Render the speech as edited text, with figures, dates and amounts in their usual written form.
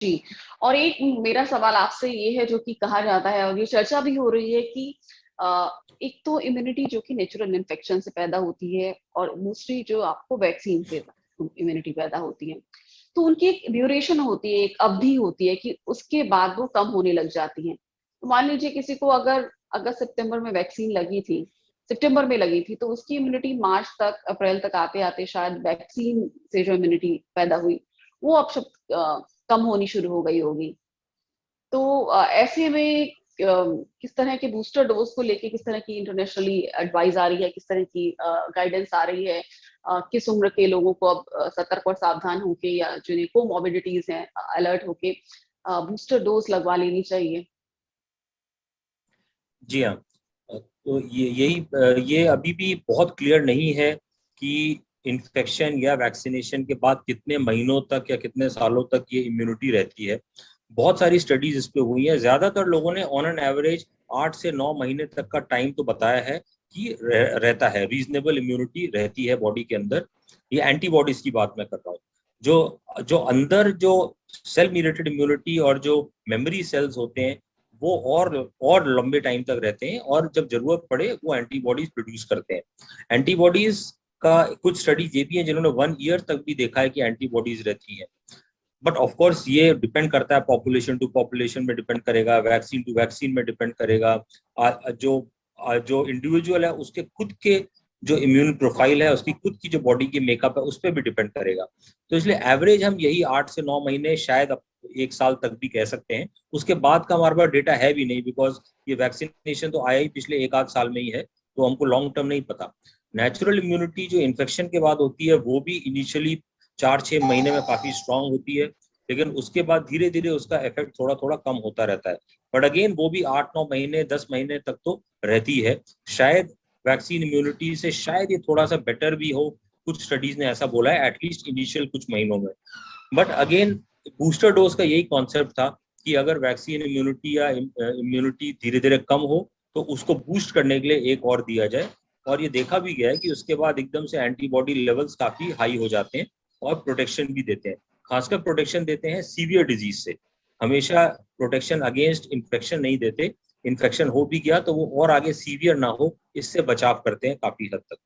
जी। और एक मेरा सवाल आपसे ये है, जो कि कहा जाता है और ये चर्चा भी हो रही है कि एक तो इम्यूनिटी जो कि नेचुरल इन्फेक्शन से पैदा होती है, और दूसरी जो आपको वैक्सीन से इम्यूनिटी पैदा होती है, तो उनकी एक ड्यूरेशन होती है, एक अवधि होती है कि उसके बाद वो कम होने लग जाती है। तो मान लीजिए किसी को अगर अगस्त सितंबर में वैक्सीन लगी थी, सितंबर में लगी थी, तो उसकी इम्यूनिटी मार्च तक, अप्रैल तक आते आते शायद वैक्सीन से जो इम्यूनिटी पैदा हुई वो अब सब कम होनी शुरू हो गई होगी। तो ऐसे में किस तरह के बूस्टर डोज को लेके किस तरह की इंटरनेशनली एडवाइस आ रही है, किस तरह की गाइडेंस आ रही है, किस उम्र के लोगों को अब सतर्क और सावधान होके, या जिन्हें कोमॉर्बिडिटीज हैं अलर्ट होके बूस्टर डोज लगवा लेनी चाहिए? जी हाँ। तो ये अभी भी बहुत क्लियर नहीं है कि इन्फेक्शन या वैक्सीनेशन के बाद कितने महीनों तक या कितने सालों तक ये इम्यूनिटी रहती है। बहुत सारी स्टडीज इस पे हुई है। ज्यादातर लोगों ने ऑन एन एवरेज 8 से 9 महीने तक का टाइम तो बताया है कि रहता है, रीजनेबल इम्यूनिटी रहती है बॉडी के अंदर। ये एंटीबॉडीज की बात मैं कर रहा हूँ। जो जो अंदर जो सेल मीडिएटेड इम्यूनिटी और जो मेमोरी सेल्स होते हैं वो और लंबे टाइम तक रहते हैं, और जब जरूरत पड़े वो एंटीबॉडीज प्रोड्यूस करते हैं। एंटीबॉडीज का कुछ स्टडीज ये भी है जिन्होंने 1 ईयर तक भी देखा है कि एंटीबॉडीज रहती हैं। बट ऑफ कोर्स ये डिपेंड करता है, पॉपुलेशन टू पॉपुलेशन में डिपेंड करेगा, वैक्सीन टू वैक्सीन में डिपेंड करेगा। जो जो इंडिविजुअल है उसके खुद के जो इम्यून प्रोफाइल है, उसकी खुद की जो बॉडी की मेकअप है, उस पर भी डिपेंड करेगा। तो इसलिए एवरेज हम यही 8 से 9 महीने, शायद 1 साल तक भी कह सकते हैं। उसके बाद का हमारे पास डेटा है भी नहीं, बिकॉज ये वैक्सीनेशन तो आया ही पिछले 1 आध साल में ही है, तो हमको लॉन्ग टर्म नहीं पता। नेचुरल इम्यूनिटी जो इन्फेक्शन के बाद होती है वो भी इनिशियली 4 6 महीने में काफी स्ट्रांग होती है, लेकिन उसके बाद धीरे धीरे उसका इफेक्ट थोड़ा थोड़ा कम होता रहता है। बट अगेन वो भी 8 9 महीने 10 महीने तक तो रहती है। शायद वैक्सीन इम्यूनिटी से शायद ये थोड़ा सा बेटर भी हो, कुछ स्टडीज ने ऐसा बोला है, एटलीस्ट इनिशियल कुछ महीनों में। बट अगेन बूस्टर डोज का यही कॉन्सेप्ट था कि अगर वैक्सीन इम्यूनिटी या इम्यूनिटी धीरे धीरे कम हो तो उसको बूस्ट करने के लिए एक और दिया जाए। और ये देखा भी गया है कि उसके बाद एकदम से एंटीबॉडी लेवल्स काफी हाई हो जाते हैं और प्रोटेक्शन भी देते हैं। खासकर प्रोटेक्शन देते हैं सीवियर डिजीज से, हमेशा प्रोटेक्शन अगेंस्ट इन्फेक्शन नहीं देते। इन्फेक्शन हो भी गया तो वो और आगे सीवियर ना हो, इससे बचाव करते हैं काफी हद तक।